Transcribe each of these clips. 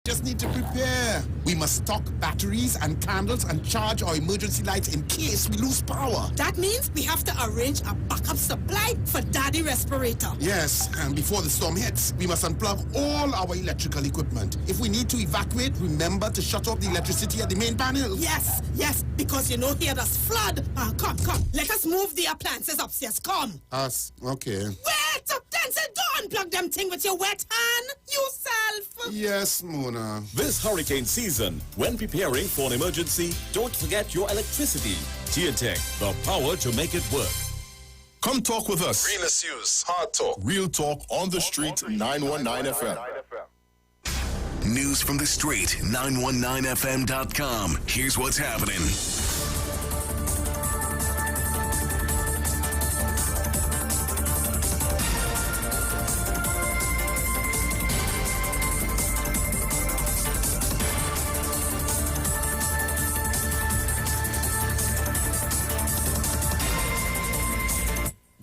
Just need to prepare. We must stock batteries and candles and charge our emergency lights in case we lose power. That means we have to arrange a backup supply for Daddy respirator. Yes, and before the storm hits, we must unplug all our electrical equipment. If we need to evacuate, remember to shut off the electricity at the main panel. Yes, because here does flood. Come, let us move the appliances upstairs. Come. Us? Okay. Wait! Then say don't unplug them thing with your wet hand. Yourself. Yes, Mona. This hurricane season, when preparing for an emergency, don't forget your electricity. TNTech, the power to make it work. Come talk with us. Real issues, hard talk. Real talk on the street, 919 FM. News from the street, 919fm.com. Here's what's happening.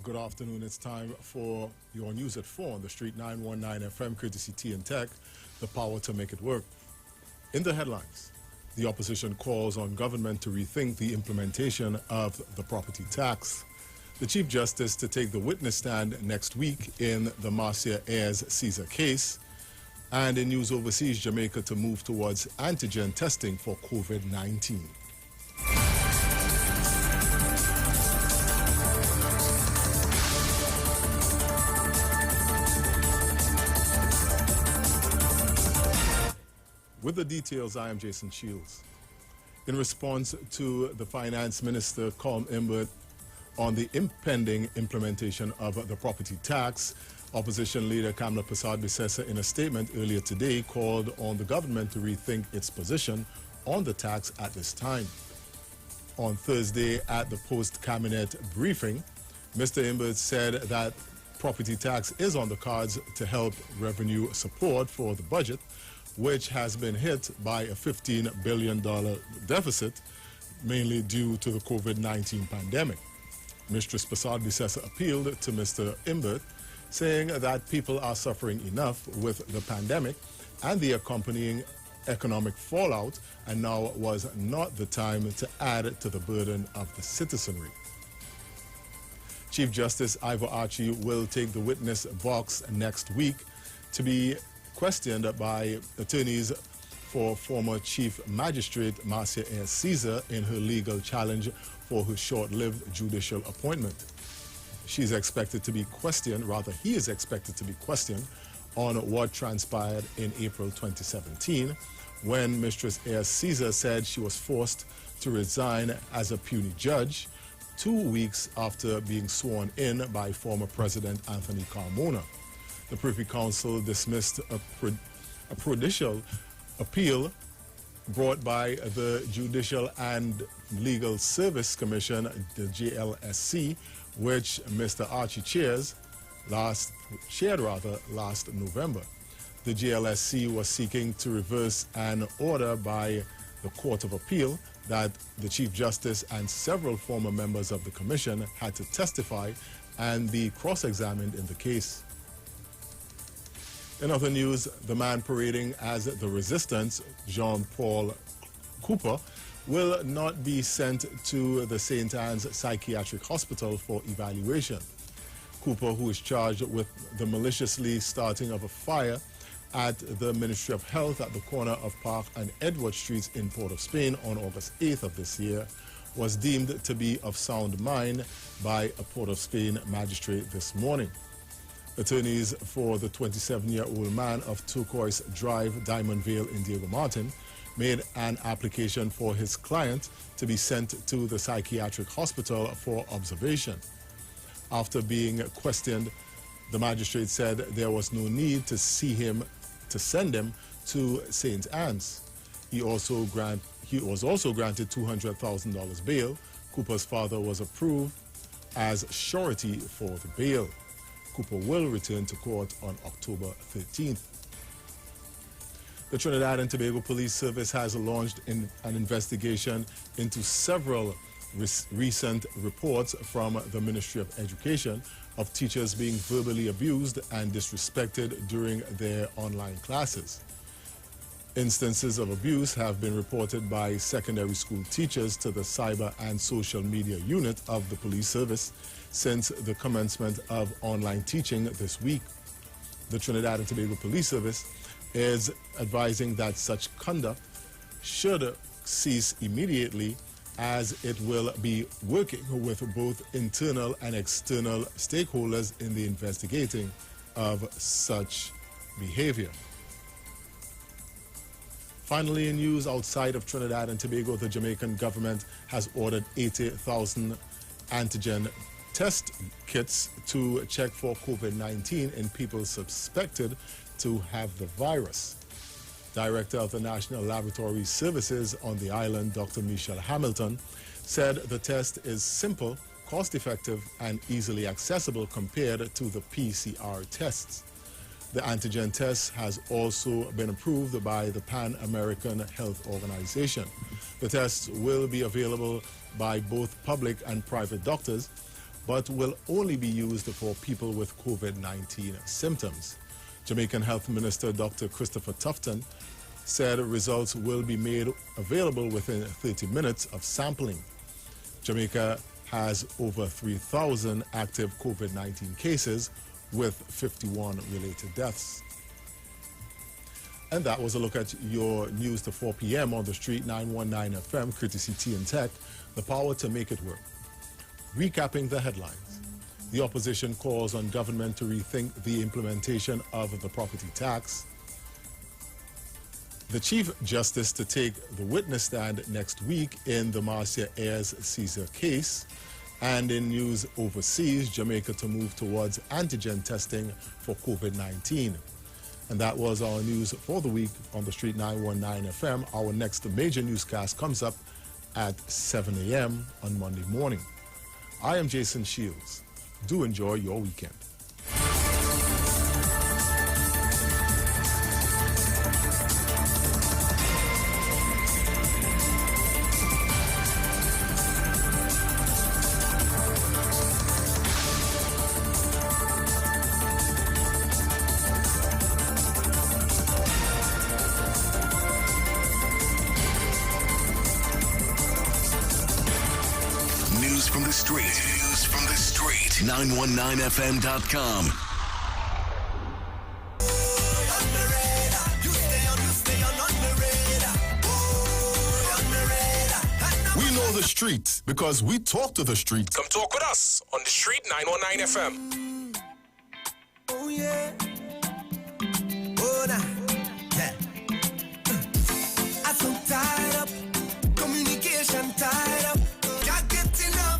Good afternoon. It's time for your news at 4 on the street, 919 FM, courtesy TNTech, the power to make it work. In the headlines, the opposition calls on government to rethink the implementation of the property tax. The Chief Justice to take the witness stand next week in the Marcia Ayres Caesar case. And in news overseas, Jamaica to move towards antigen testing for COVID-19. With the details, I am Jason Shields. In response to the Finance Minister, Colm Imbert, on the impending implementation of the property tax, Opposition Leader Kamla Persad-Bissessar, in a statement earlier today, called on the government to rethink its position on the tax at this time. On Thursday, at the post-cabinet briefing, Mr. Imbert said that property tax is on the cards to help revenue support for the budget, which has been hit by a $15 billion deficit, mainly due to the COVID-19 pandemic. Mistress Persad-Bissessar appealed to Mr. Imbert, saying that people are suffering enough with the pandemic and the accompanying economic fallout, and now was not the time to add to the burden of the citizenry. Chief Justice Iwer Archie will take the witness box next week to be questioned by attorneys for former Chief Magistrate Marcia Ayres Caesar in her legal challenge for her short-lived judicial appointment. She's expected to be questioned, rather he is expected to be questioned, on what transpired in April 2017 when Mistress Ayres Caesar said she was forced to resign as a puisne judge 2 weeks after being sworn in by former President Anthony Carmona. The Privy Council dismissed a prudential appeal brought by the Judicial and Legal Service Commission, the JLSC, which Mr. Archie chaired last November. The JLSC was seeking to reverse an order by the Court of Appeal that the Chief Justice and several former members of the Commission had to testify and be cross-examined in the case. In other news, the man parading as the resistance, Jean-Paul Cooper, will not be sent to the St. Anne's Psychiatric Hospital for evaluation. Cooper, who is charged with the maliciously starting of a fire at the Ministry of Health at the corner of Park and Edward Streets in Port of Spain on August 8th of this year, was deemed to be of sound mind by a Port of Spain magistrate this morning. Attorneys for the 27-year-old man of Turquoise Drive, Diamond Vale in Diego Martin, made an application for his client to be sent to the psychiatric hospital for observation. After being questioned, the magistrate said there was no need to send him to St. Anne's. He was also granted $200,000 bail. Cooper's father was approved as surety for the bail. Cooper will return to court on October 13th. The Trinidad and Tobago Police Service has launched an investigation into several recent reports from the Ministry of Education of teachers being verbally abused and disrespected during their online classes. Instances of abuse have been reported by secondary school teachers to the Cyber and Social Media Unit of the Police Service since the commencement of online teaching this week. The Trinidad and Tobago Police Service is advising that such conduct should cease immediately, as it will be working with both internal and external stakeholders in the investigating of such behavior. Finally, in news outside of Trinidad and Tobago, the Jamaican government has ordered 80,000 antigen test kits to check for COVID-19 in people suspected to have the virus. Director of the National Laboratory Services on the island, Dr. Michelle Hamilton, said the test is simple, cost-effective, and easily accessible compared to the PCR tests. The antigen test has also been approved by the Pan American Health Organization. The tests will be available by both public and private doctors, but will only be used for people with COVID-19 symptoms. Jamaican Health Minister Dr. Christopher Tufton said results will be made available within 30 minutes of sampling. Jamaica has over 3,000 active COVID-19 cases, with 51 related deaths. And that was a look at your news to 4 p.m. on the street 919 FM, courtesy T&Tech, the power to make it work. Recapping the headlines. The opposition calls on government to rethink the implementation of the property tax. The Chief Justice to take the witness stand next week in the Marcia Ayres Caesar case. And in news overseas, Jamaica to move towards antigen testing for COVID-19. And that was our news for the week on the street 919 FM. Our next major newscast comes up at 7 a.m. on Monday morning. I am Jason Shields. Do enjoy your weekend. News from the street. 919fm.com. We know the street because we talk to the street. Come talk with us on the street 919 FM. Oh yeah. Oh nah. Yeah. I'm so tied up. Communication tied up. Can't get enough.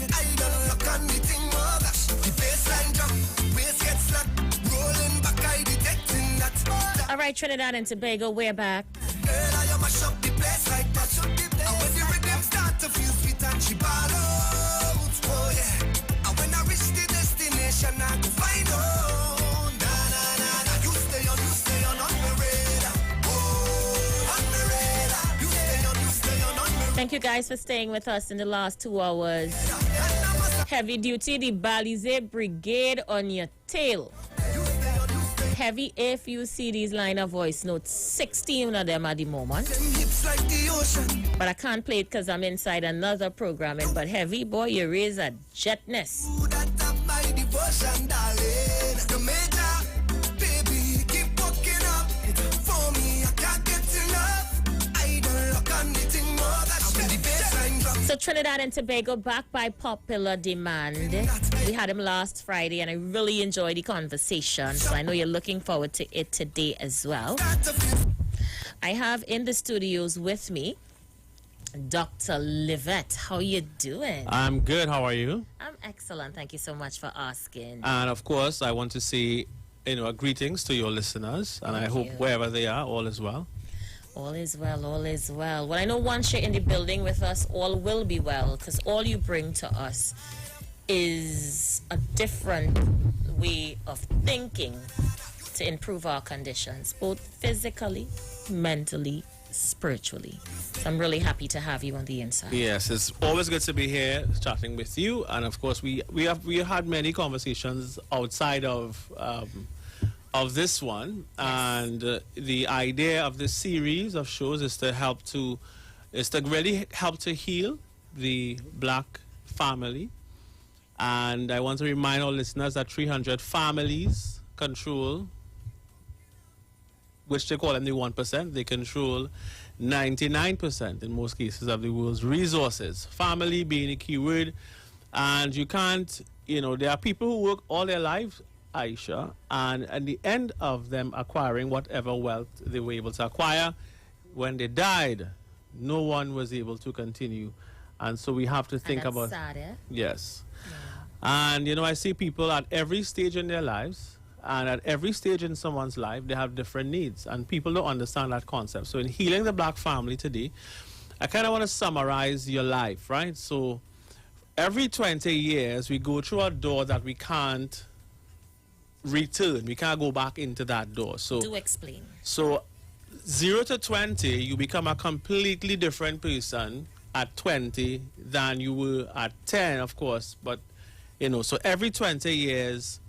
I don't look on the thing more. The baseline drop. Waist gets slack. Rolling back, I detecting that. All right, Trinidad and Tobago, we're back. Girl, I mash up the place like that. And when the rhythm start to feel sweet and she ball out. Oh yeah. And when I reach the destination, I go find out. Nah, nah, nah, nah. You stay on the radar. Oh, on the radar. You stay on the Thank you guys for staying with us in the last 2 hours. Heavy duty, the Balize Brigade on your tail. Heavy if you see these line of voice notes, 16 of them at the moment. like the ocean. But I can't play it because I'm inside another programming. But Heavy, boy, you raise a jetness. That my devotion, darling. The major, baby, keep walking up. For me, I can't get enough. I don't look on the thing more that when the baseline drops. So Trinidad and Tobago back by popular demand. We had him last Friday and I really enjoyed the conversation. So I know you're looking forward to it today as well. I have in the studios with me Dr. Livette. How you doing? I'm good. How are you? I'm excellent. Thank you so much for asking. And of course, I want to say, greetings to your listeners. And I hope wherever they are, all is well. All is well, all is well. Well, I know once you're in the building with us, all will be well, because all you bring to us is a different way of thinking to improve our conditions, both physically, mentally, spiritually. So I'm really happy to have you on the inside. Yes, it's always good to be here chatting with you. And of course, we have had many conversations outside of of this one, and the idea of this series of shows is to really help to heal the black family. And I want to remind our listeners that 300 families control, which they call them the 1%, they control 99% in most cases of the world's resources. Family being a key word. And you can't, there are people who work all their lives, Aisha, and at the end of them acquiring whatever wealth they were able to acquire, when they died, no one was able to continue. And so we have to think about... sad, eh? Yes. Yeah. And, I see people at every stage in their lives, and at every stage in someone's life, they have different needs, and people don't understand that concept. So in Healing the Black Family today, I kind of want to summarize your life, right? So every 20 years, we go through a door that we can't return. We can't go back into that door. So do explain. So 0 to 20, you become a completely different person at 20 than you were at 10, of course. But, so every 20 years,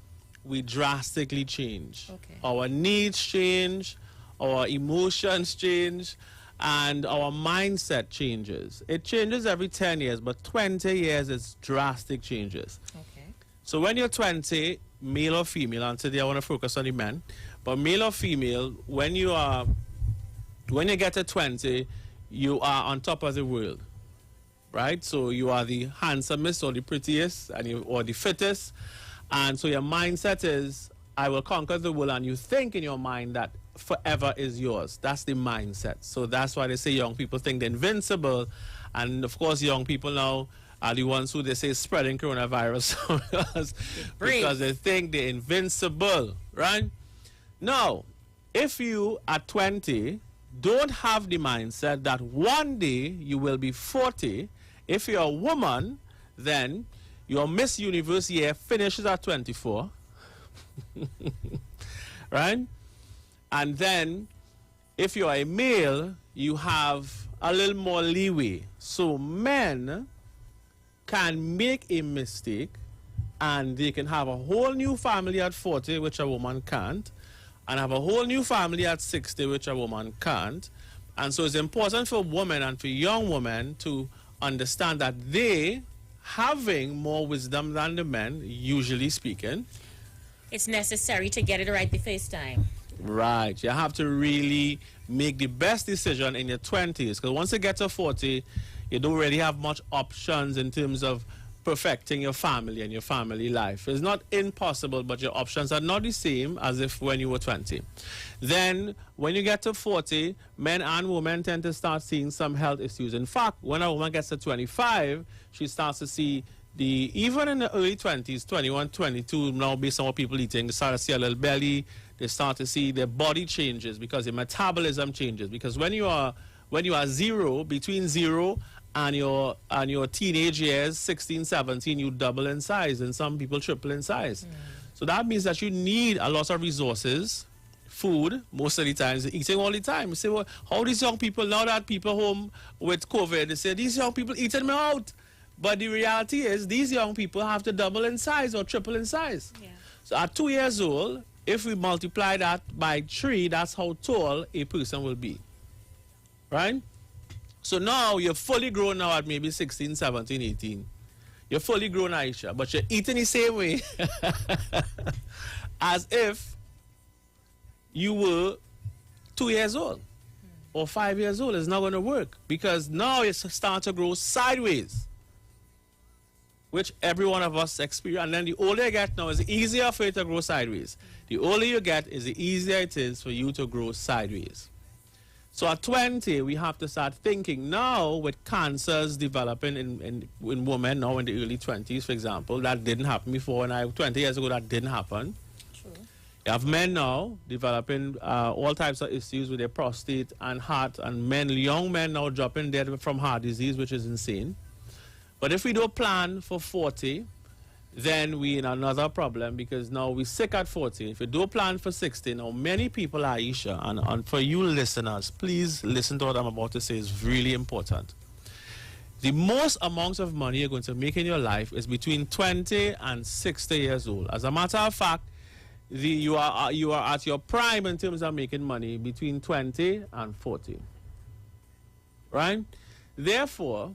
we drastically change. Okay. Our needs change, our emotions change, and our mindset changes. It changes every 10 years, but 20 years is drastic changes. Okay. So when you're 20, male or female, and today I want to focus on the men, but male or female, when you get to 20, you are on top of the world, right? So you are the handsomest or the prettiest or the fittest, and so your mindset is, I will conquer the world, and you think in your mind that forever is yours. That's the mindset. So that's why they say young people think they're invincible, and of course young people now are the ones who they say spreading coronavirus because they think they're invincible, right? Now, if you at 20 don't have the mindset that one day you will be 40, if you're a woman, then your Miss Universe year finishes at 24, right? And then if you're a male, you have a little more leeway. So men can make a mistake and they can have a whole new family at 40, which a woman can't, and have a whole new family at 60, which a woman can't. And so it's important for women and for young women to understand that they having more wisdom than the men, usually speaking. It's necessary to get it right the first time. Right. You have to really make the best decision in your 20s, because once you get to 40, you don't really have much options in terms of perfecting your family and your family life. It's not impossible, but your options are not the same as if when you were 20. Then, when you get to 40, men and women tend to start seeing some health issues. In fact, when a woman gets to 25, she starts to see even in the early 20s, 21, 22, now based on what people eating, they start to see a little belly, they start to see their body changes because their metabolism changes. Because when you are zero, between 0 and your teenage years, 16, 17, you double in size, and some people triple in size. So that means that you need a lot of resources, food, most of the times, eating all the time. You say, well, how these young people, now that people home with COVID, they say, these young people eating me out. But the reality is, these young people have to double in size or triple in size. Yeah. So at 2 years old, if we multiply that by 3, that's how tall a person will be. Right? So now you're fully grown now at maybe 16, 17, 18. You're fully grown, Aisha, but you're eating the same way as if you were 2 years old or 5 years old. It's not going to work because now you start to grow sideways, which every one of us experience. And then the older you get now, it's easier for you to grow sideways. The older you get, is the easier it is for you to grow sideways. So at 20, we have to start thinking now with cancers developing in women now in the early 20s, for example. That didn't happen before. 20 years ago, that didn't happen. True. You have men now developing all types of issues with their prostate and heart, and young men now dropping dead from heart disease, which is insane. But if we don't plan for 40, then we in another problem, because now we're sick at 40. If you don't plan for 60, now many people, Aisha, and for you listeners, please listen to what I'm about to say. It's really important. The most amount of money you're going to make in your life is between 20 and 60 years old. As a matter of fact, you are at your prime in terms of making money between 20 and 40. Right? Therefore,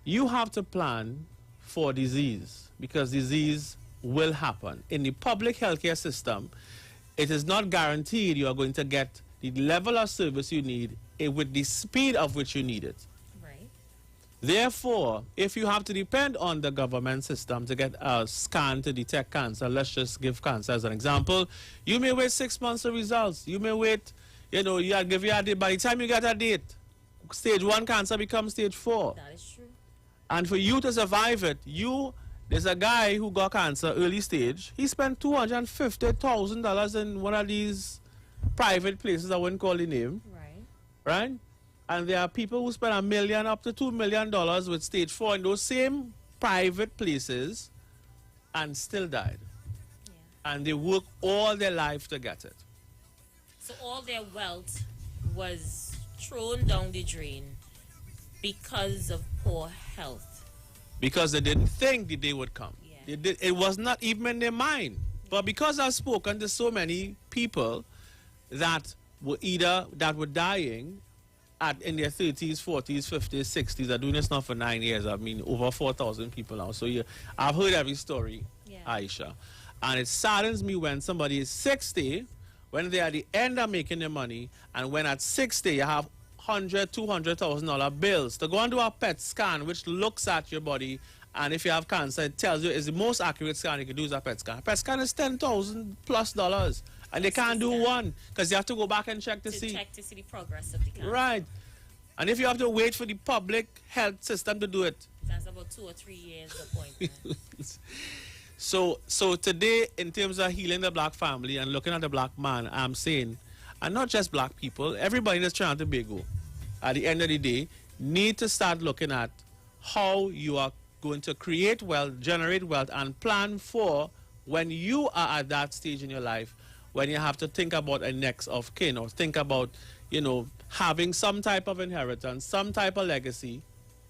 you have to plan for disease because disease will happen. In the public healthcare system, it is not guaranteed you are going to get the level of service you need with the speed of which you need it. Right. Therefore, if you have to depend on the government system to get a scan to detect cancer, let's just give cancer as an example, you may wait 6 months for results. You may wait, you give you a date. By the time you get a date, stage 1 cancer becomes stage 4. That is true. And for you to survive it, there's a guy who got cancer early stage. He spent $250,000 in one of these private places. I wouldn't call the name. Right? And there are people who spend $1 million up to $2 million with stage 4 in those same private places and still died. Yeah. And they work all their life to get it. So all their wealth was thrown down the drain because of poor health. Because they didn't think the day would come. Yeah. It was not even in their mind. But because I've spoken to so many people that were dying in their 30s, 40s, 50s, 60s, are doing this now for 9 years. I mean, over 4,000 people now. So I've heard every story, Aisha. And it saddens me when somebody is 60, when they're at the end of making their money, and when at 60 you have $100,000, $200,000 bills to go and do a PET scan, which looks at your body, and if you have cancer, it tells you it's the most accurate scan you can do is a PET scan. A PET scan is $10,000+. And they can't do one because you have to go back and check to see. Check to see the progress of the cancer. Right. And if you have to wait for the public health system to do it. That's about 2 or 3 years appointment. So today, in terms of healing the black family and looking at the black man, I'm saying, and not just black people, everybody that's trying to Tobago, at the end of the day, need to start looking at how you are going to create wealth, generate wealth, and plan for when you are at that stage in your life when you have to think about a next of kin or think about, having some type of inheritance, some type of legacy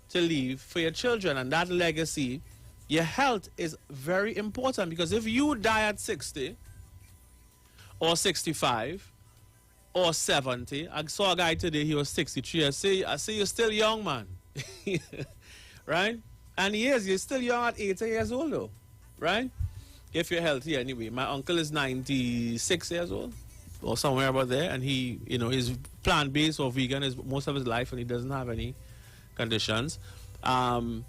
to leave for your children. And that legacy, your health is very important because if you die at 60 or 65 or 70, I saw a guy today, he was 63. I say you're still young, man. Right? And he's still young at 80 years old, though. Right? If you're healthy anyway. My uncle is 96 years old or somewhere about there, and he, is plant-based or vegan is most of his life, and he doesn't have any conditions. I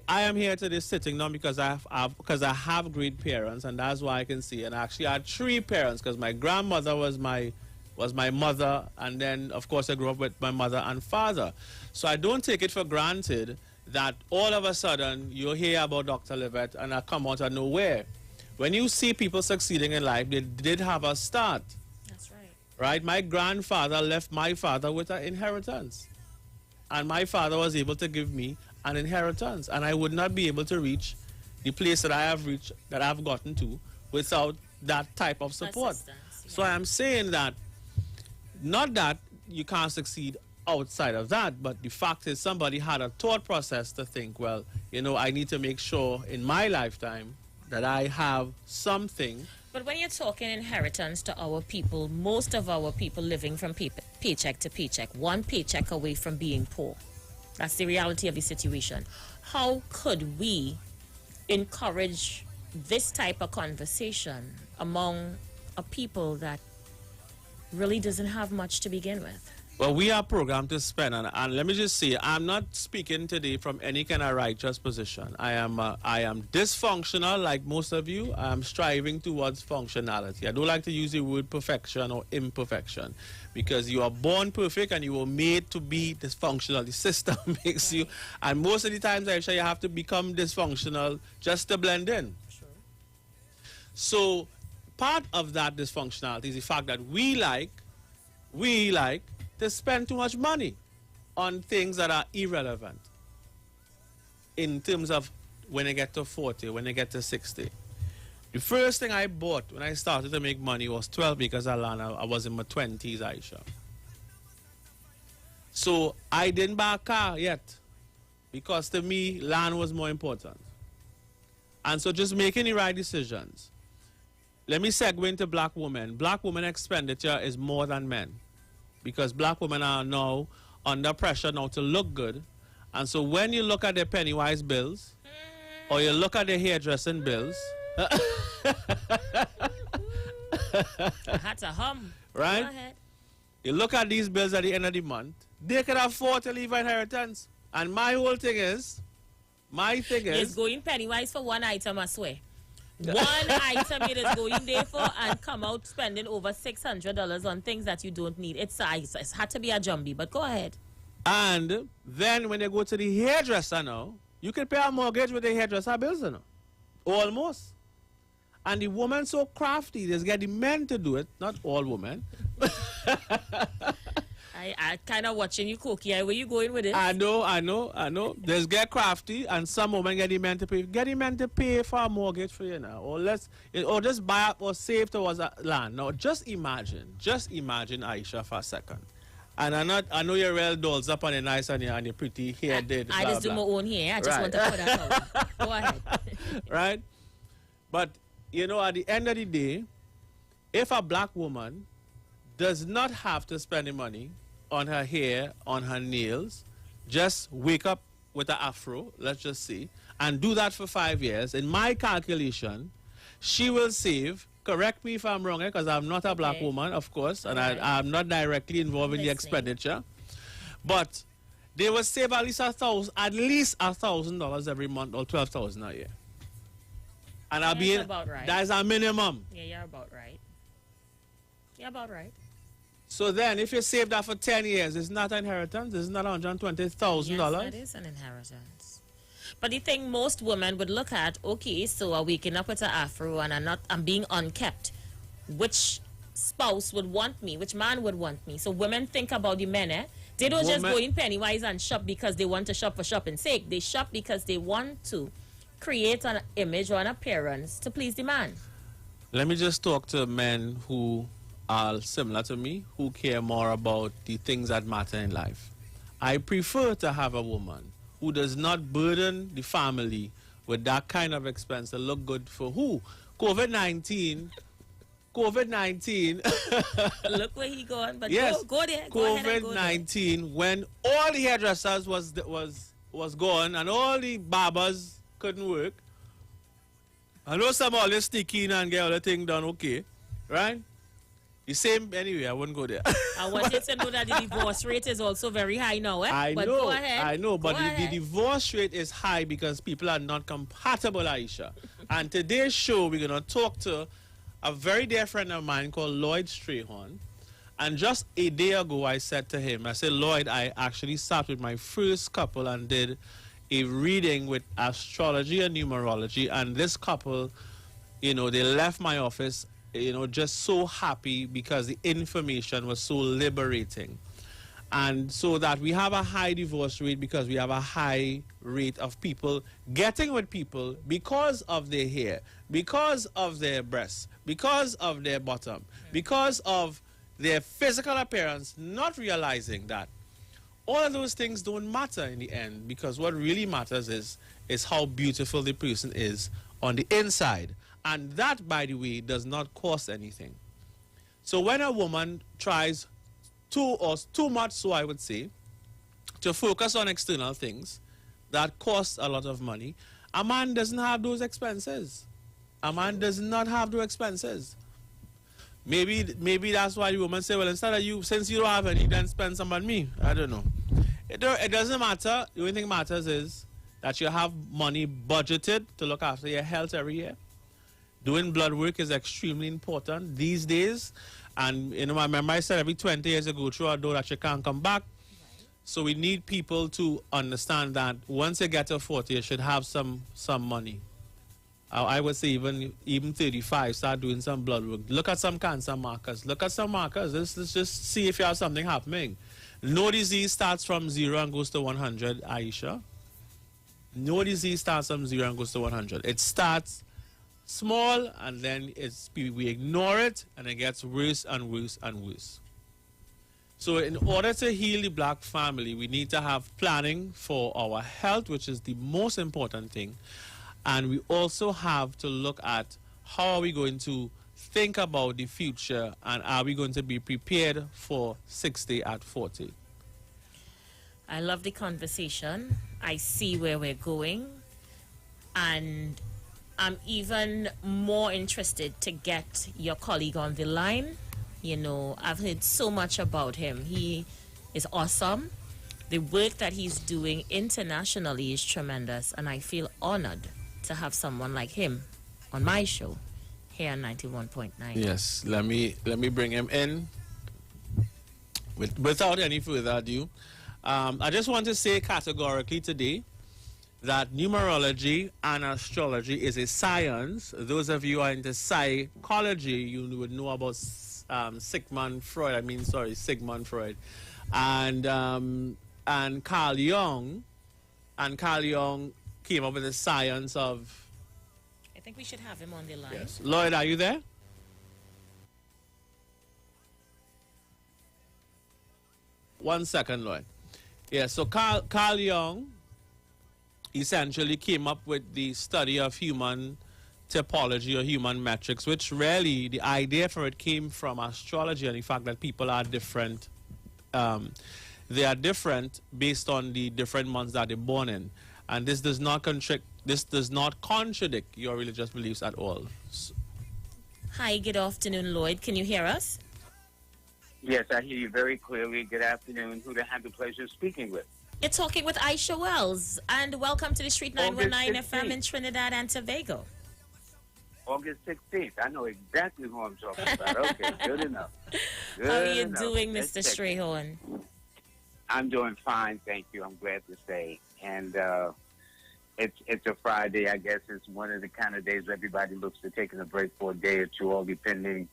am here today sitting now because I have great parents, and that's why I can see. And I actually had 3 parents because my grandmother was my mother, and then of course I grew up with my mother and father. So I don't take it for granted that all of a sudden you hear about Dr. Livette and I come out of nowhere. When you see people succeeding in life, they did have a start. That's right. Right? My grandfather left my father with an inheritance. And my father was able to give me an inheritance. And I would not be able to reach the place that I have reached, that I've gotten to, without that type of support. Yeah. So I am saying that, not that you can't succeed outside of that, but the fact is somebody had a thought process to think, well, I need to make sure in my lifetime that I have something. But when you're talking inheritance to our people, most of our people living from paycheck to paycheck, one paycheck away from being poor. That's the reality of the situation. How could we encourage this type of conversation among a people that really doesn't have much to begin with? Well, we are programmed to spend, and let me just say, I'm not speaking today from any kind of righteous position. I am dysfunctional, like most of you. I'm striving towards functionality. I don't like to use the word perfection or imperfection, because you are born perfect and you were made to be dysfunctional. The system makes you, and most of the times, actually, you have to become dysfunctional just to blend in. Sure. So, part of that dysfunctionality is the fact that we like to spend too much money on things that are irrelevant in terms of when I get to 40, when I get to 60. The first thing I bought when I started to make money was 12 acres of land. I was in my 20s, Aisha. So I didn't buy a car yet because to me, land was more important. And so just making the right decisions. let me segue into black women. Black women expenditure is more than men because black women are now under pressure now to look good. And so when you look at their Pennywise bills or you look at their hairdressing bills, I had to hum. right? Go ahead. You look at these bills at the end of the month, they can afford to leave inheritance. And my whole thing is, It's going Pennywise for one item, I swear. One item it is going there for and come out spending over $600 on things that you don't need. It's had to be a jumbie, but go ahead. And then when they go to the hairdresser now, you can pay a mortgage with the hairdresser bills, you know. Almost. And the woman so crafty, they get the men to do it, not all women. I kind of watching you, Cookie. Where you going with it? I know. There's get crafty, and some women get the men to pay. Get the men to pay for a mortgage for you now, or just buy up or save towards a land. Now, just imagine, Aisha, for a second. And I know you're real dolls up on your nice and your pretty hair did. I just do my own hair. I just want to put that out. Go ahead. Right? But, you know, at the end of the day, if a black woman does not have to spend the money on her hair, on her nails, just wake up with an afro, let's just see, and do that for 5 years, in my calculation, she will save, correct me if I'm wrong, because I'm not a black woman, of course, and I'm not directly involved in the expenditure, but they will save at least $1,000 every month or $12,000 a year. And I'll be in, about right. That's a minimum. Yeah, you're about right. You're about right. So then, if you save that for 10 years, it's not an inheritance. It's not $120,000. Yes, that is an inheritance. But the thing most women would look at, okay, so I'm waking up with an afro and I'm being unkept. Which spouse would want me? Which man would want me? So women think about the men, eh? They don't just go in Pennywise and shop because they want to shop for shopping's sake. They shop because they want to create an image or an appearance to please the man. Let me just talk to men who are similar to me, who care more about the things that matter in life. I prefer to have a woman who does not burden the family with that kind of expense to look good for who? COVID-19. Look where he going, but yes, go there. COVID-19, when all the hairdressers was gone and all the barbers couldn't work. I know some always sneak in and get all the thing done okay, right? The same, anyway, I wouldn't go there. I want you to know that the divorce rate is also very high now, eh? I know, go ahead. I know, but the divorce rate is high because people are not compatible, Aisha. And today's show, we're going to talk to a very dear friend of mine called Lloyd Strayhorn. And just a day ago, I said to him, I said, Lloyd, I actually sat with my first couple and did a reading with astrology and numerology. And this couple, you know, they left my office, you know, just so happy because the information was so liberating. And so that we have a high divorce rate because we have a high rate of people getting with people because of their hair, because of their breasts, because of their bottom, because of their physical appearance, not realizing that all of those things don't matter in the end, because what really matters is how beautiful the person is on the inside. And that, by the way, does not cost anything. So when a woman tries too much, so I would say, to focus on external things that cost a lot of money, a man doesn't have those expenses. A man does not have those expenses. Maybe that's why the woman say, well, instead of you, since you don't have any, then spend some on me. I don't know. It doesn't matter. The only thing matters is that you have money budgeted to look after your health every year. Doing blood work is extremely important these days. And, you know, I remember I said every 20 years you go through a door that you can't come back. Right. So we need people to understand that once you get to 40, you should have some money. I would say even 35, start doing some blood work. Look at some cancer markers. Let's just see if you have something happening. No disease starts from 0 and goes to 100, Aisha. No disease starts from 0 and goes to 100. It starts small, and then we ignore it, and it gets worse and worse and worse. So in order to heal the black family, we need to have planning for our health, which is the most important thing. And we also have to look at how are we going to think about the future, and are we going to be prepared for 60 at 40? I love the conversation. I see where we're going. And I'm even more interested to get your colleague on the line. You know, I've heard so much about him. He is awesome. The work that he's doing internationally is tremendous, and I feel honored to have someone like him on my show here on 91.9. Yes, let me bring him in. Without any further ado, I just want to say categorically today that numerology and astrology is a science. Those of you who are into psychology, you would know about Sigmund Freud. And Carl Jung. And Carl Jung came up with the science of... I think we should have him on the line. Yes. Lloyd, are you there? One second, Lloyd. Yeah, so Carl Jung essentially came up with the study of human typology or human metrics, which really the idea for it came from astrology and the fact that people are different. They are different based on the different months that they're born in, and this does not contradict your religious beliefs at all. Hi, good afternoon, Lloyd. Can you hear us? Yes, I hear you very clearly. Good afternoon. Who do I have the pleasure of speaking with? You're talking with Aisha Wells, and welcome to the Street 919 FM in Trinidad and Tobago. August 16th. I know exactly who I'm talking about. Okay, good enough. Good How are you enough. doing, Let's Mr. check it. Strayhorn? I'm doing fine, thank you. I'm glad to say. And it's a Friday. I guess it's one of the kind of days where everybody looks for taking a break for a day or two, all depending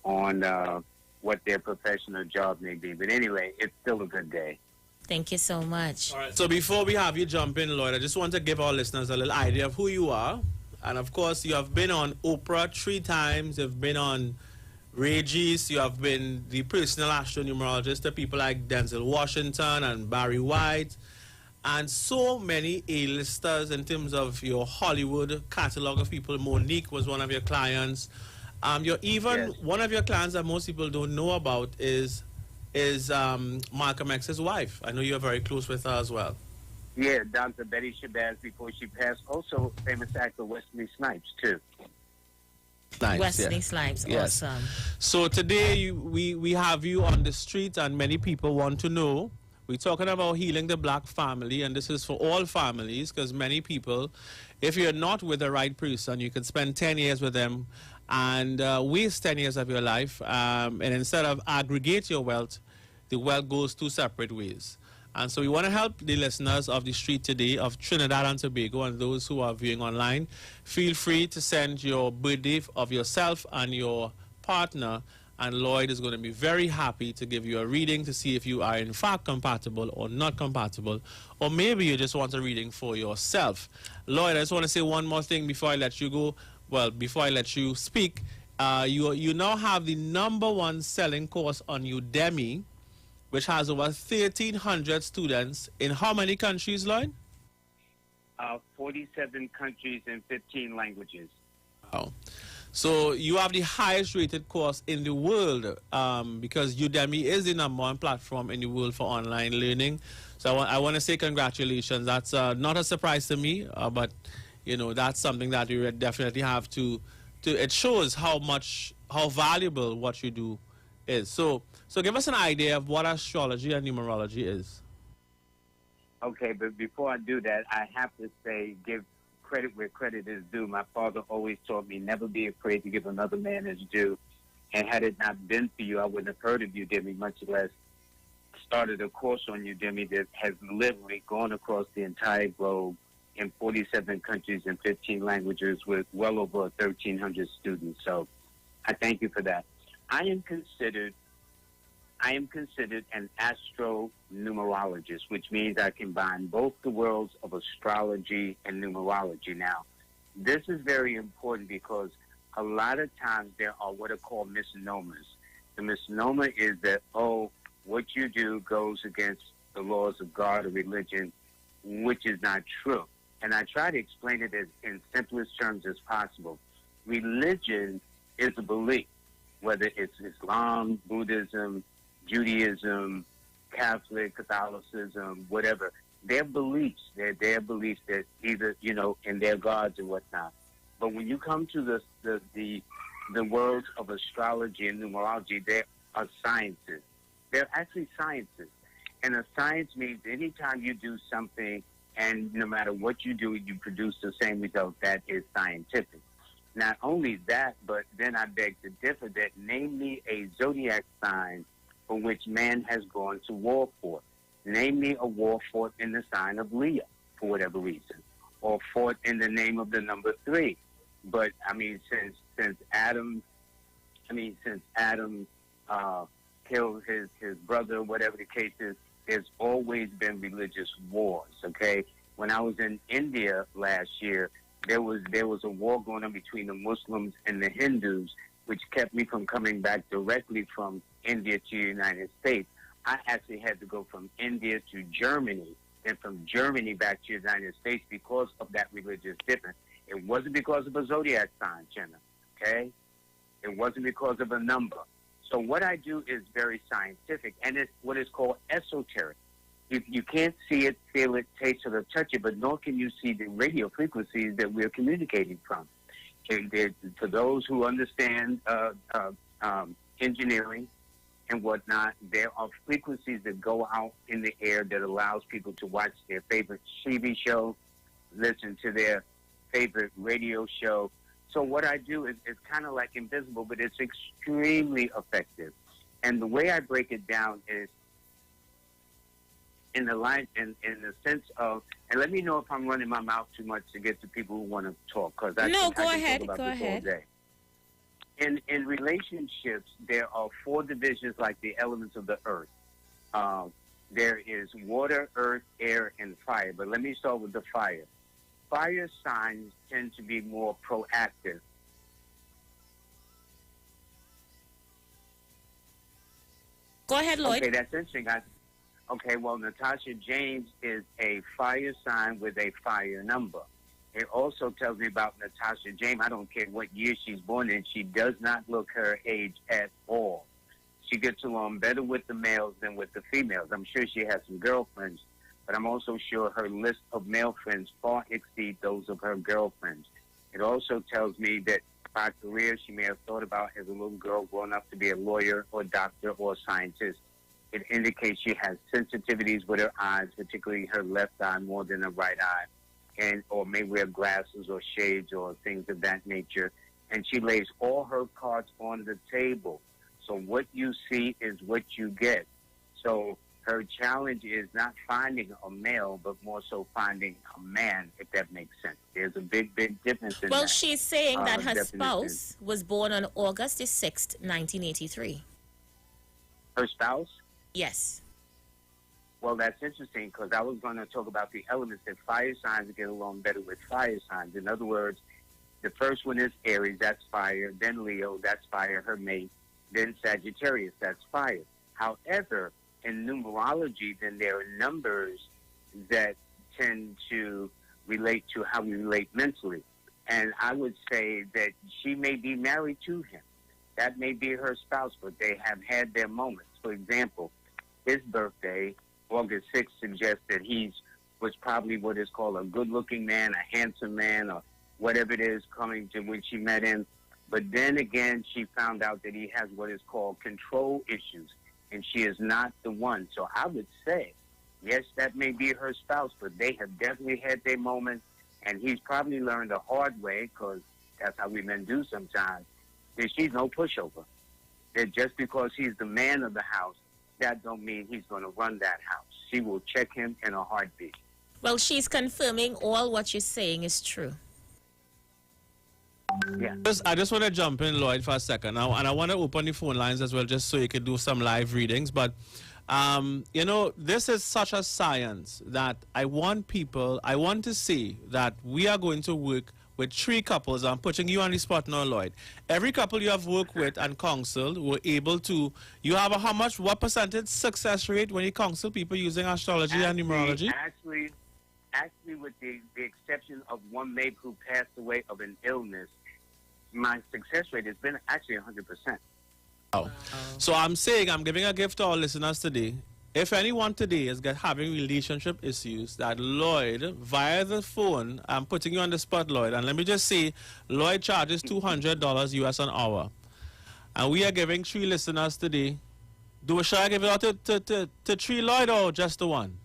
on what their professional job may be. But anyway, it's still a good day. Thank you so much. All right. So before we have you jump in, Lloyd, I just want to give our listeners a little idea of who you are. And of course, you have been on Oprah 3 times. You've been on Regis. You have been the personal astronumerologist to people like Denzel Washington and Barry White. And so many A-listers in terms of your Hollywood catalog of people. Monique was one of your clients. You're even one of your clients that most people don't know about is Malcolm X's wife. I know you're very close with her as well. Yeah, Dr. Betty Shabazz before she passed. Also, famous actor Wesley Snipes, too. Nice, Wesley Snipes, yes. awesome. So today we have you on the street, and many people want to know. We're talking about healing the black family, and this is for all families, because many people, if you're not with the right person, you can spend 10 years with them and waste 10 years of your life, and instead of aggregate your wealth, the wealth goes 2 separate ways. And so we want to help the listeners of the street today of Trinidad and Tobago and those who are viewing online. Feel free to send your birthday of yourself and your partner, and Lloyd is going to be very happy to give you a reading to see if you are in fact compatible or not compatible, or maybe you just want a reading for yourself. Lloyd, I just want to say one more thing before I let you go. Well, before I let you speak, you now have the #1 selling course on Udemy, which has over 1,300 students in how many countries, Lloyd? 47 countries and 15 languages. Wow. So you have the highest rated course in the world because Udemy is the #1 platform in the world for online learning. So I want to say congratulations. That's not a surprise to me, but you know, that's something that you definitely have to it shows how valuable what you do is. So give us an idea of what astrology and numerology is. Okay, but before I do that, I have to say, give credit where credit is due. My father always taught me never be afraid to give another man his due. And had it not been for you, I wouldn't have heard of Udemy, much less started a course on Udemy that has literally gone across the entire globe in 47 countries and 15 languages with well over 1,300 students. So I thank you for that. I am considered an astronumerologist, which means I combine both the worlds of astrology and numerology. Now, this is very important because a lot of times there are what are called misnomers. The misnomer is that, oh, what you do goes against the laws of God or religion, which is not true. And I try to explain it in simplest terms as possible. Religion is a belief, whether it's Islam, Buddhism, Judaism, Catholicism, whatever. Their beliefs, their beliefs that either, in their gods and whatnot. But when you come to the world of astrology and numerology, there are sciences. They're actually sciences. And a science means anytime you do something and no matter what you do, you produce the same result, that is scientific. Not only that, but then I beg to differ that name me a zodiac sign for which man has gone to war for. Name me a war fought in the sign of Leo for whatever reason, or fought in the name of the number 3. But I mean, since Adam killed his brother, whatever the case is, there's always been religious wars. Okay, when I was in India last year, there was a war going on between the Muslims and the Hindus, which kept me from coming back directly from India to the United States. I actually had to go from India to Germany, and from Germany back to the United States because of that religious difference. It wasn't because of a zodiac sign, Jenna, okay? It wasn't because of a number. So what I do is very scientific, and it's what is called esoteric. You can't see it, feel it, taste it, or touch it, but nor can you see the radio frequencies that we're communicating from. For those who understand engineering and whatnot, there are frequencies that go out in the air that allows people to watch their favorite TV show, listen to their favorite radio show. So what I do is it's kind of like invisible, but it's extremely effective. And the way I break it down is in the sense of, and let me know if I'm running my mouth too much to get to people who want to talk, because I can talk about this all day. In relationships, there are 4 divisions like the elements of the earth. There is water, earth, air, and fire. But let me start with the fire. Fire signs tend to be more proactive. Go ahead, Lloyd. Okay, that's interesting. Okay, well, Natasha James is a fire sign with a fire number. It also tells me about Natasha James. I don't care what year she's born in. She does not look her age at all. She gets along better with the males than with the females. I'm sure she has some girlfriends, but I'm also sure her list of male friends far exceed those of her girlfriends. It also tells me that by career she may have thought about as a little girl growing up to be a lawyer or doctor or scientist. It indicates she has sensitivities with her eyes, particularly her left eye more than her right eye, and or may wear glasses or shades or things of that nature. And she lays all her cards on the table. So what you see is what you get. So her challenge is not finding a male, but more so finding a man, if that makes sense. There's a big, big difference in that. Well, she's saying that her spouse was born on August the 6th, 1983. Her spouse? Yes. Well, that's interesting because I was going to talk about the elements that fire signs get along better with fire signs. In other words, the first one is Aries, that's fire. Then Leo, that's fire, her mate. Then Sagittarius, that's fire. However, in numerology, then there are numbers that tend to relate to how we relate mentally. And I would say that she may be married to him. That may be her spouse, but they have had their moments. For example, his birthday, August 6th, suggests that he was probably what is called a good-looking man, a handsome man, or whatever it is coming to when she met him. But then again, she found out that he has what is called control issues, and she is not the one. So I would say, yes, that may be her spouse, but they have definitely had their moments, and he's probably learned the hard way, because that's how we men do sometimes, that she's no pushover. That just because he's the man of the house, that don't mean he's going to run that house. She will check him in a heartbeat. Well, she's confirming all what you're saying is true. Yeah. I just want to jump in, Lloyd, for a second. Now, and I want to open the phone lines as well, just so you can do some live readings. But, you know, this is such a science that I want to see that we are going to work with 3 couples. I'm putting you on the spot now, Lloyd. Every couple you have worked with and counseled were able to, you have what percentage success rate when you counsel people using astrology and numerology? Actually, with the exception of one maybe who passed away of an illness, my success rate has been actually 100%. Oh. So I'm saying I'm giving a gift to our listeners today. If anyone today is having relationship issues, that Lloyd, via the phone, I'm putting you on the spot, Lloyd, and let me just say, Lloyd charges $200 US an hour. And we are giving 3 listeners today. Shall I give it out to 3, Lloyd, or just the one?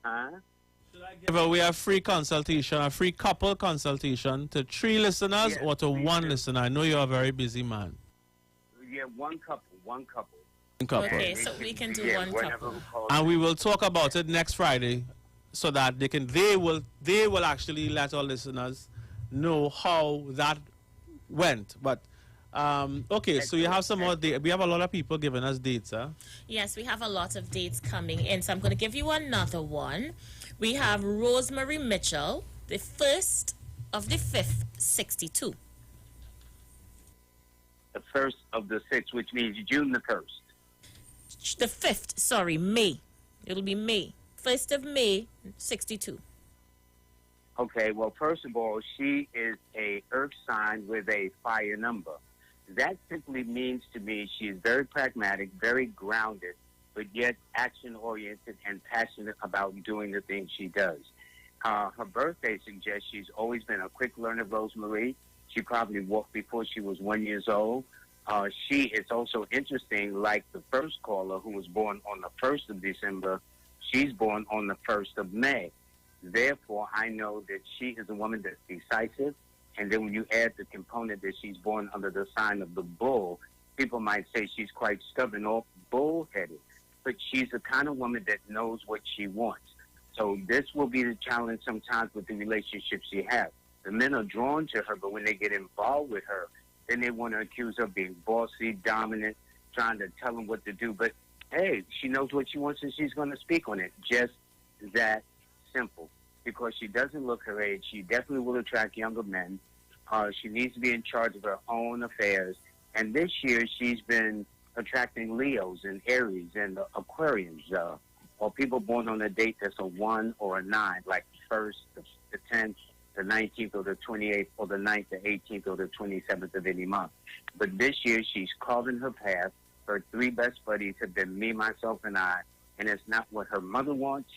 Should I give away a free consultation, a free couple consultation to 3 listeners or to 1 listener? I know you're a very busy man. Yeah, one couple. Okay, so we can do one couple. And we will talk about it next Friday so that they will actually let our listeners know how that went. But okay, so you have some more dates. We have a lot of people giving us dates, huh? Yes, we have a lot of dates coming in. So I'm going to give you another one. We have Rosemary Mitchell, the 1st of the 5th, 62. The 1st of the 6th, which means June the 1st. The 5th, sorry, May. It'll be May. 1st of May, 62. Okay, well, first of all, she is a earth sign with a fire number. That simply means to me she's very pragmatic, very grounded, but yet action-oriented and passionate about doing the things she does. Her birthday suggests she's always been a quick learner, Rosemary. She probably walked before she was 1 year old. She is also interesting, like the first caller who was born on the 1st of December. She's born on the 1st of May. Therefore, I know that she is a woman that's decisive. And then when you add the component that she's born under the sign of the bull, people might say she's quite stubborn or bullheaded. But she's the kind of woman that knows what she wants. So this will be the challenge sometimes with the relationships she has. The men are drawn to her, but when they get involved with her, then they want to accuse her of being bossy, dominant, trying to tell them what to do. But, hey, she knows what she wants and she's going to speak on it. Just that simple. Because she doesn't look her age. She definitely will attract younger men. She needs to be in charge of her own affairs. And this year she's been attracting Leos and Aries and Aquarians, or people born on a date that's a 1 or a 9, like the 1st, the 10th, the 19th or the 28th or the 9th, the 18th or the 27th of any month. But this year she's carving her path. Her 3 best buddies have been me, myself, and I. And it's not what her mother wants,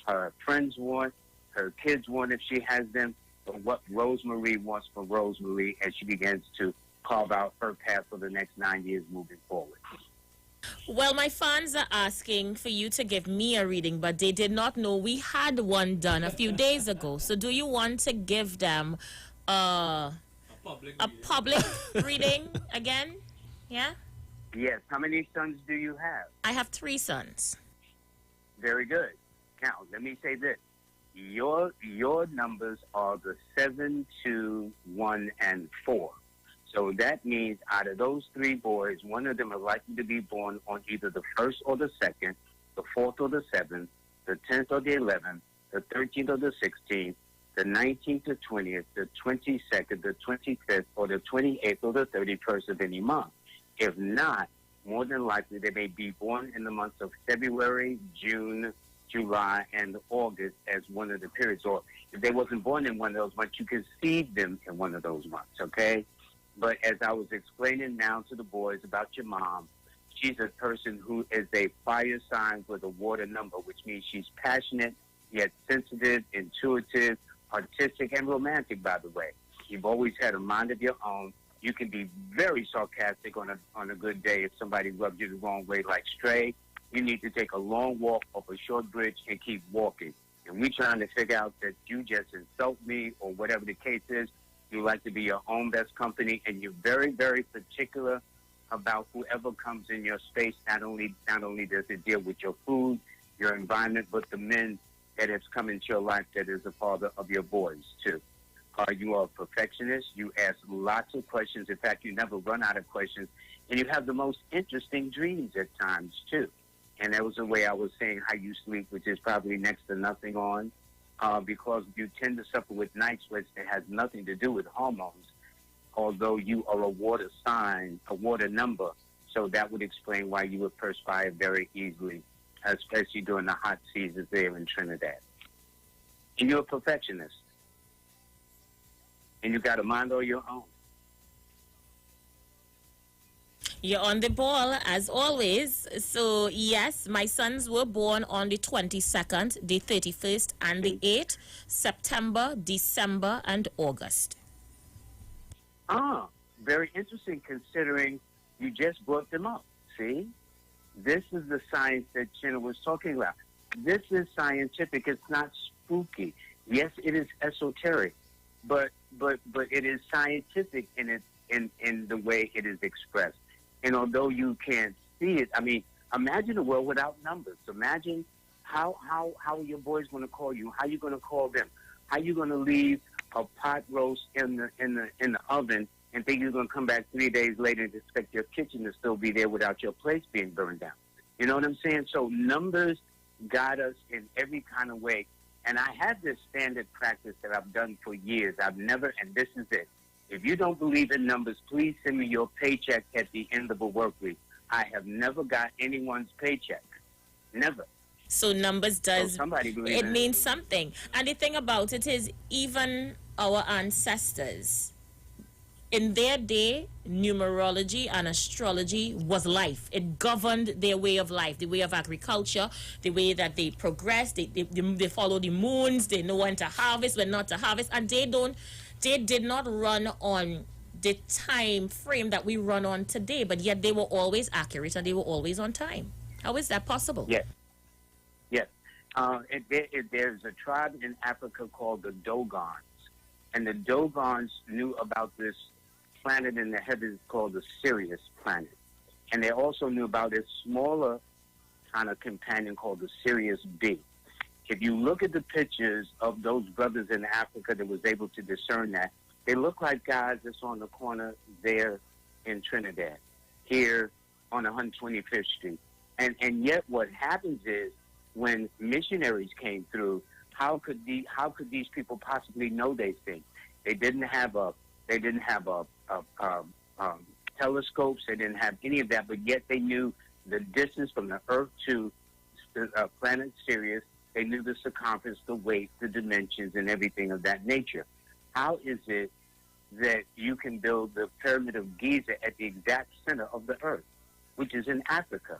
her friends want, her kids want if she has them, but what Rosemary wants for Rosemary as she begins to carve out her path for the next 9 years moving forward. Well, my fans are asking for you to give me a reading, but they did not know we had one done a few days ago. So do you want to give them a public reading again? Yeah? Yes. How many sons do you have? I have 3 sons. Very good. Now, let me say this. Your numbers are the 7, 2, 1, and 4. So that means out of those 3 boys, one of them are likely to be born on either the 1st or the 2nd, the 4th or the 7th, the 10th or the 11th, the 13th or the 16th, the 19th or 20th, the 22nd, the 25th, or the 28th or the 31st of any month. If not, more than likely they may be born in the months of February, June, July, and August as one of the periods. Or if they wasn't born in one of those months, you can see them in one of those months, okay? But as I was explaining now to the boys about your mom, she's a person who is a fire sign with a water number, which means she's passionate, yet sensitive, intuitive, artistic, and romantic, by the way. You've always had a mind of your own. You can be very sarcastic on a good day if somebody rubs you the wrong way, like Stray. You need to take a long walk up a short bridge and keep walking. And we're trying to figure out that you just insult me or whatever the case is. You like to be your own best company, and you're very, very particular about whoever comes in your space. Not only does it deal with your food, your environment, but the men that has come into your life that is the father of your boys, too. You are a perfectionist. You ask lots of questions. In fact, you never run out of questions. And you have the most interesting dreams at times, too. And that was the way I was saying how you sleep, which is probably next to nothing on, because you tend to suffer with night sweats that has nothing to do with hormones, although you are a water sign, a water number. So that would explain why you would perspire very easily, especially during the hot seasons there in Trinidad. And you're a perfectionist. and you got to mind all your own. You're on the ball, as always. So, yes, my sons were born on the 22nd, the 31st, and the 8th, September, December, and August. Ah, very interesting considering you just brought them up. See? This is the science that Jenna was talking about. This is scientific. It's not spooky. Yes, it is esoteric, but it is scientific in the way it is expressed. And although you can't see it, I mean, imagine a world without numbers. Imagine how are your boys going to call you? How are you going to call them? How are you going to leave a pot roast in the oven and think you're going to come back 3 days later and expect your kitchen to still be there without your place being burned down? You know what I'm saying? So numbers guide us in every kind of way. And I have this standard practice that I've done for years. I've never, and this is it. If you don't believe in numbers, please send me your paycheck at the end of a work week. I have never got anyone's paycheck. Never. So numbers does, it means something. And the thing about it is, even our ancestors, in their day, numerology and astrology was life. It governed their way of life, the way of agriculture, the way that they progressed. They follow the moons. They know when to harvest, when not to harvest. And they did not run on the time frame that we run on today, but yet they were always accurate and they were always on time. How is that possible? Yes. Yes. There's a tribe in Africa called the Dogons, and the Dogons knew about this planet in the heavens called the Sirius planet. And they also knew about its smaller kind of companion called the Sirius B. If you look at the pictures of those brothers in Africa that was able to discern that, they look like guys that's on the corner there in Trinidad, here on 125th Street. And yet what happens is when missionaries came through, how could these people possibly know these things? They didn't have telescopes. They didn't have any of that, but yet they knew the distance from the Earth to the planet Sirius. They knew the circumference, the weight, the dimensions, and everything of that nature. How is it that you can build the Pyramid of Giza at the exact center of the Earth, which is in Africa?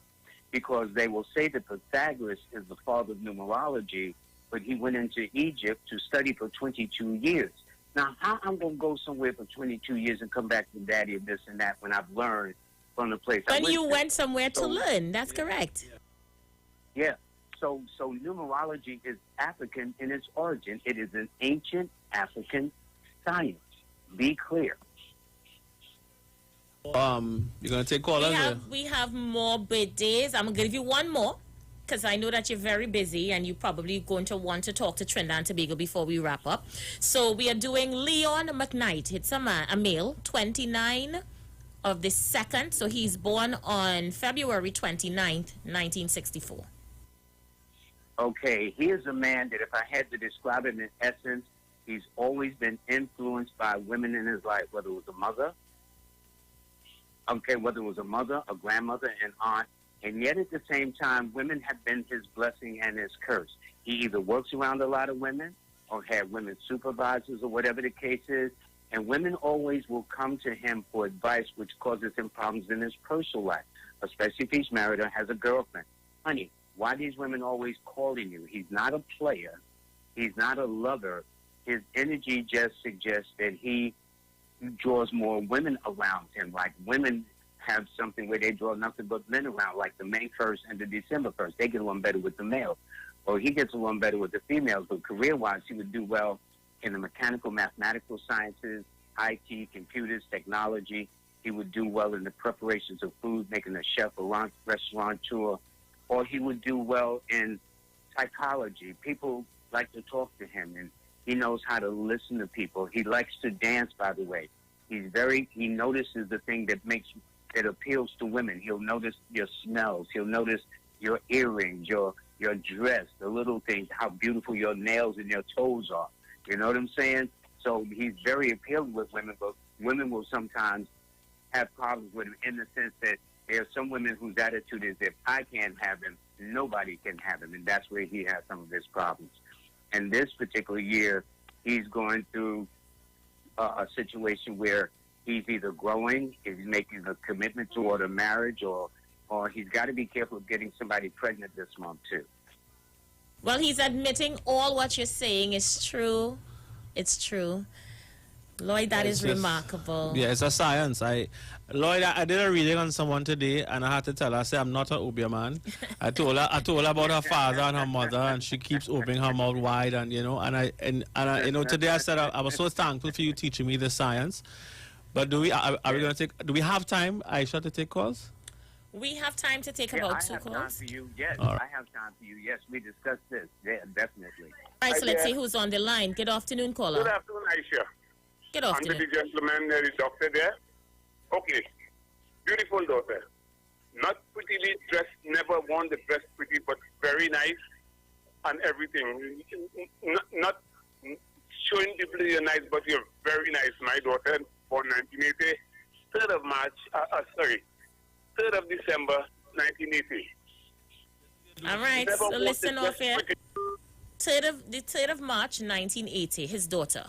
Because they will say that Pythagoras is the father of numerology, but he went into Egypt to study for 22 years. Now, how I'm going to go somewhere for 22 years and come back to daddy and this and that when I've learned from the place I went When you to? went somewhere to learn, that's correct. Yeah. So numerology is African in its origin. It is an ancient African science. Be clear. You're gonna take callers. We have more birthdays. I'm gonna give you one more because I know that you're very busy and you're probably going to want to talk to Trinidad and Tobago before we wrap up. So we are doing Leon McKnight. It's a male, 29 of the 2nd. So he's born on February 29th, 1964. Okay, here's a man that if I had to describe him in essence, he's always been influenced by women in his life, whether it was a mother, a grandmother, an aunt, and yet at the same time, women have been his blessing and his curse. He either works around a lot of women or had women supervisors or whatever the case is, and women always will come to him for advice, which causes him problems in his personal life, especially if he's married or has a girlfriend. Honey, why are these women always calling you? He's not a player. He's not a lover. His energy just suggests that he draws more women around him. Like women have something where they draw nothing but men around, like the May 1st and the December 1st. They get along better with the males. Or he gets along better with the females. But career-wise, he would do well in the mechanical, mathematical sciences, IT, computers, technology. He would do well in the preparations of food, making a chef, a restaurateur. Or he would do well in psychology. People like to talk to him, and he knows how to listen to people. He likes to dance, by the way. He notices the thing that appeals to women. He'll notice your smells. He'll notice your earrings, your dress, the little things, how beautiful your nails and your toes are. You know what I'm saying? So he's very appealing with women, but women will sometimes have problems with him in the sense that there are some women whose attitude is, if I can't have him, nobody can have him, and that's where he has some of his problems. And this particular year, he's going through a situation where he's either growing, he's making a commitment toward a marriage, or he's got to be careful of getting somebody pregnant this month too. Well, he's admitting all what you're saying is true. It's true. Lloyd, that is remarkable. Yeah, it's a science. Lloyd, I did a reading on someone today, and I had to tell her, I said, I'm not an Ubia man. I told her about her father and her mother, and she keeps opening her mouth wide, and you know, today I said I was so thankful for you teaching me the science. But are we going to take? Do we have time, Aisha, to take calls? We have time to take about 2 calls. I have time for you. Yes, right. I have time for you. Yes, we discussed this. Yeah, definitely. All right, so let's see who's on the line. Good afternoon, caller. Good afternoon, Aisha. Good And afternoon. to the gentleman, the doctor there. Okay. Beautiful daughter. Not prettily dressed, never worn the dress pretty, but very nice and everything. Not showing people you're nice, but you're very nice. My daughter, born 1980, 3rd of March, 3rd of December, 1980. All right, Never so wore listen the off dress here. pretty. The 3rd of March, 1980, his daughter.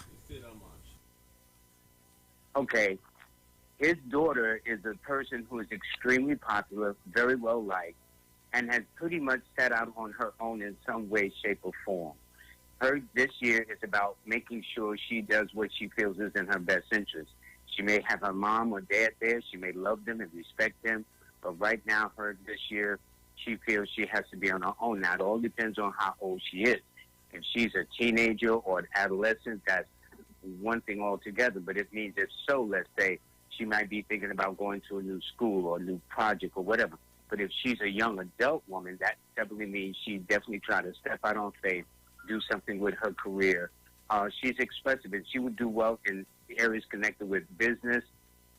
Okay. His daughter is a person who is extremely popular, very well liked, and has pretty much set out on her own in some way, shape, or form. Her this year is about making sure she does what she feels is in her best interest. She may have her mom or dad there. She may love them and respect them. But right now, her this year, she feels she has to be on her own. Now, it all depends on how old she is. If she's a teenager or an adolescent, that's one thing altogether. But it means if so, let's say, she might be thinking about going to a new school or a new project or whatever. But if she's a young adult woman, that definitely means she definitely try to step out on faith, do something with her career. She's expressive, and she would do well in areas connected with business,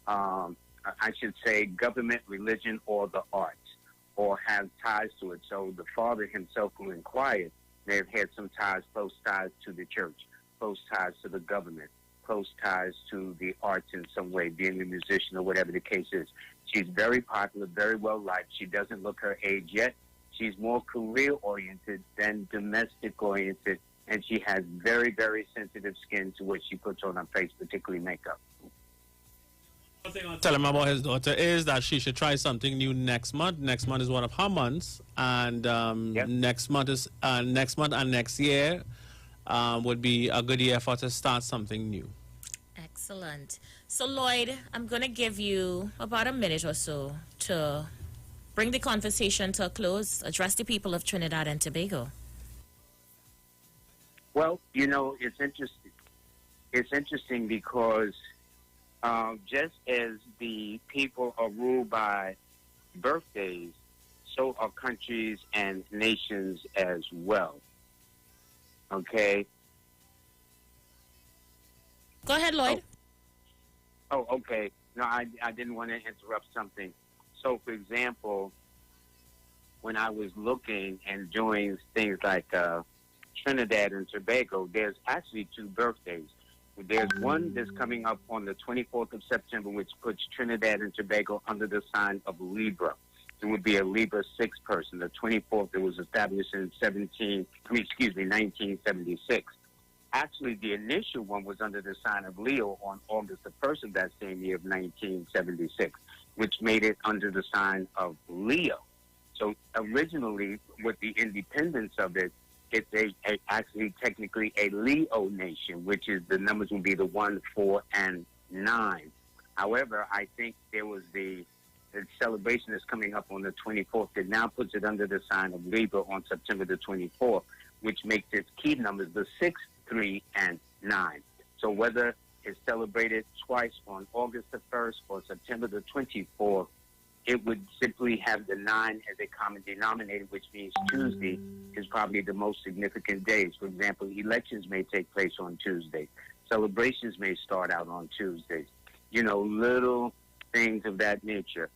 I should say government, religion, or the arts, or have ties to it. So the father himself who inquired may have had some ties, close ties to the church, close ties to the government, close ties to the arts in some way, being a musician or whatever the case is. She's very popular, very well liked. She doesn't look her age yet. She's more career-oriented than domestic-oriented, and she has very, very sensitive skin to what she puts on her face, particularly makeup. One thing I'll tell him about his daughter is that she should try something new next month. Next month is one of her months, and next month and next year would be a good year for her to start something new. Excellent. So, Lloyd, I'm going to give you about a minute or so to bring the conversation to a close, address the people of Trinidad and Tobago. Well, you know, it's interesting. It's interesting because just as the people are ruled by birthdays, so are countries and nations as well. Okay? Go ahead, Lloyd. Oh, okay. No, I didn't want to interrupt something. So, for example, when I was looking and doing things like Trinidad and Tobago, there's actually 2 birthdays. There's one that's coming up on the 24th of September, which puts Trinidad and Tobago under the sign of Libra. It would be a Libra 6 person. The 24th, it was established in 1976. Actually, the initial one was under the sign of Leo on August the 1st of that same year of 1976, which made it under the sign of Leo. So originally, with the independence of it, it's actually technically a Leo nation, which is the numbers would be the 1, 4, and 9. However, I think there was the celebration that's coming up on the 24th that now puts it under the sign of Libra on September the 24th, which makes its key numbers the 6, 3, and 9. So whether it's celebrated twice on August the 1st or September the 24th, it would simply have the 9 as a common denominator, which means Tuesday is probably the most significant days. For example, elections may take place on Tuesday. Celebrations may start out on Tuesdays. You know, little things of that nature.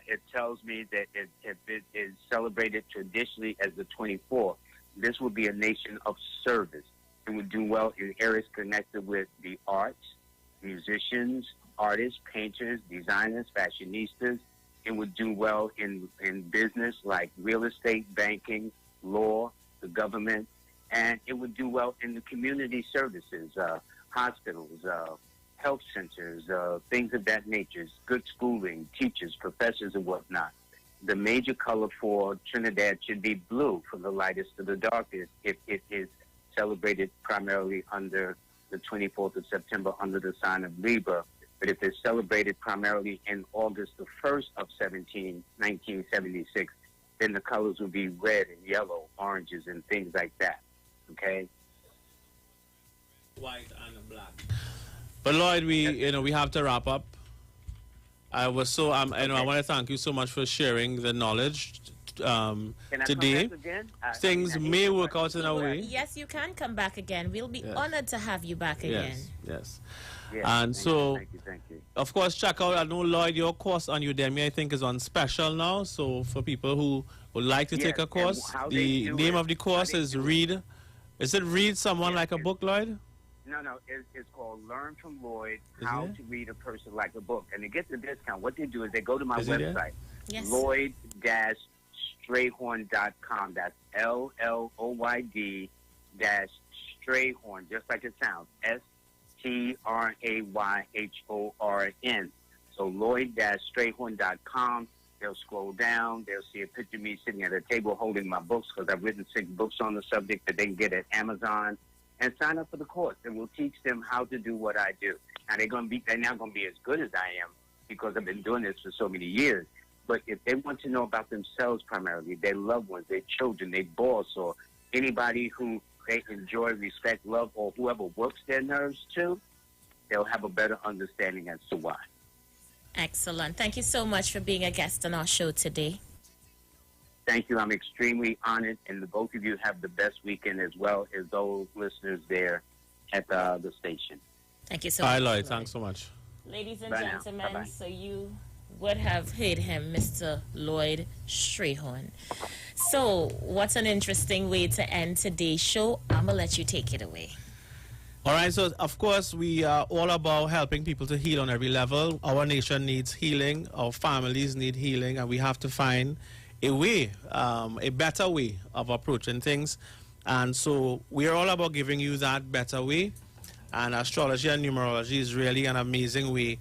It tells me that if it is celebrated traditionally as the 24th, this would be a nation of service. It would do well in areas connected with the arts, musicians, artists, painters, designers, fashionistas. It would do well in business like real estate, banking, law, the government, and it would do well in the community services, hospitals, health centers, things of that nature, good schooling, teachers, professors, and whatnot. The major color for Trinidad should be blue, from the lightest to the darkest, if it is celebrated primarily under the 24th of September under the sign of Libra. But if it's celebrated primarily in August the 1st of 1976, then the colors would be red and yellow, oranges, and things like that. Okay? White and black. But Lloyd, we have to wrap up. I was so I want to thank you so much for sharing the knowledge today. Things may work out in a way. Yes, you can come back again. We'll be honored to have you back again. Yes. And so, thank you. Of course, check out, I know, Lloyd, your course on Udemy, I think, is on special now. So for people who would like to take a course, the name of the course is Read. Is it Read Someone Like a Book, Lloyd? No, it's called Learn from Lloyd, How to Read a Person Like a Book. And to get the discount, what they do is they go to my website, Lloyd-Strayhorn.com. That's LLOYD-Strayhorn, just like it sounds, Strayhorn. So Lloyd-Strayhorn.com. They'll scroll down. They'll see a picture of me sitting at a table holding my books, because I've written 6 books on the subject that they can get at Amazon. And sign up for the course, and we'll teach them how to do what I do. Now they're now going to be as good as I am, because I've been doing this for so many years. But if they want to know about themselves primarily, their loved ones, their children, their boss, or anybody who they enjoy, respect, love, or whoever works their nerves to, they'll have a better understanding as to why. Excellent. Thank you so much for being a guest on our show today. Thank you. I'm extremely honored, and the both of you have the best weekend, as well as those listeners there at the station. Thank you so much. Hi, Lloyd. Thanks so much. Ladies and gentlemen, so you would have heard him, Mr. Lloyd Strayhorn. So, what's an interesting way to end today's show? I'm going to let you take it away. All right, so of course we are all about helping people to heal on every level. Our nation needs healing, our families need healing, and we have to find a way, a better way of approaching things. And so we're all about giving you that better way. And astrology and numerology is really an amazing way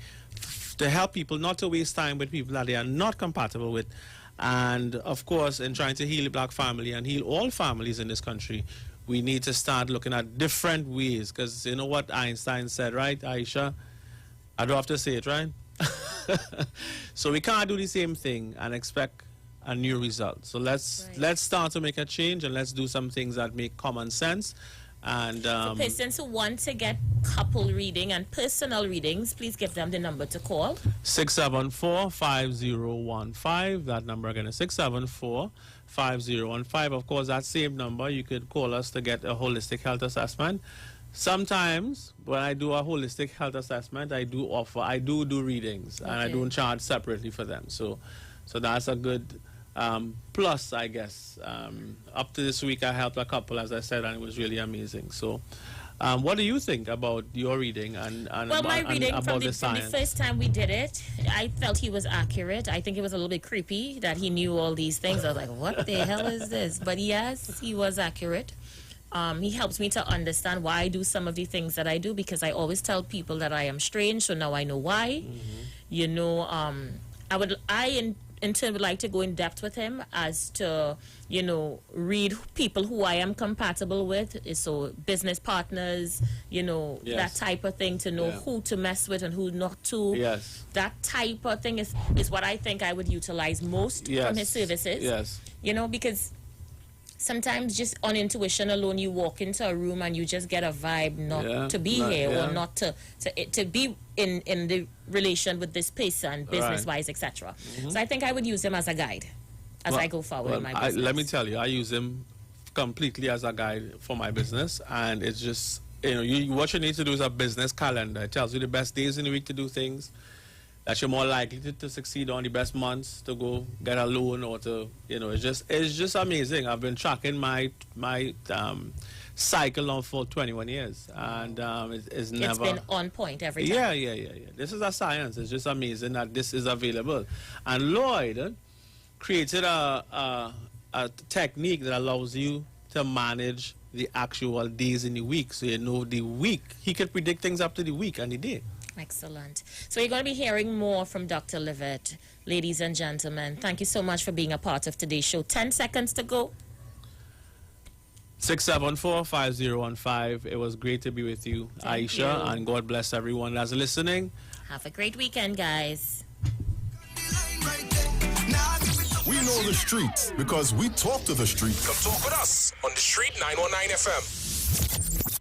to help people not to waste time with people that they are not compatible with. And of course, in trying to heal the black family and heal all families in this country, we need to start looking at different ways. Because you know what Einstein said, right, Aisha? I don't have to say it, right? So we can't do the same thing and expect a new result. So let's start to make a change, and let's do some things that make common sense. And for persons who want to get couple reading and personal readings, please give them the number to call. 674-5015. That number again is 674-5015. Of course, that same number, you could call us to get a holistic health assessment. Sometimes when I do a holistic health assessment, I do do readings, and I don't charge separately for them. So that's a good plus, I guess. Up to this week, I helped a couple, as I said, and it was really amazing. So what do you think about your reading and my reading from the first time we did it, I felt he was accurate. I think it was a little bit creepy that he knew all these things. I was like, what the hell is this? But yes, he was accurate. He helps me to understand why I do some of the things that I do, because I always tell people that I am strange, so now I know why. You know, in turn would like to go in depth with him as to, you know, read people who I am compatible with, so business partners, you know, that type of thing, to know who to mess with and who not to. That type of thing is what I think I would utilize most from his services. You know, because sometimes just on intuition alone, you walk into a room and you just get a vibe not to be here or not to be in the relation with this person, business-wise, etc. So I think I would use him as a guide as I go forward in my business. Let me tell you, I use him completely as a guide for my business, and it's just, you know, what you need to do is a business calendar. It tells you the best days in the week to do things, that you're more likely to succeed on, the best months to go get a loan, or to, you know, it's just amazing. I've been tracking my cycle now for 21 years, and it's never been on point every time. Yeah. This is a science. It's just amazing that this is available. And Lloyd created a technique that allows you to manage the actual days in the week, so you know the week. He could predict things up to the week and the day. Excellent. So you're going to be hearing more from Dr. Livett. Ladies and gentlemen, thank you so much for being a part of today's show. 10 seconds to go. 674-5015. It was great to be with you, Thank Aisha, you. and God bless everyone that's listening. Have a great weekend, guys. We know the streets because we talk to the streets. Come talk with us on the Street 919 FM.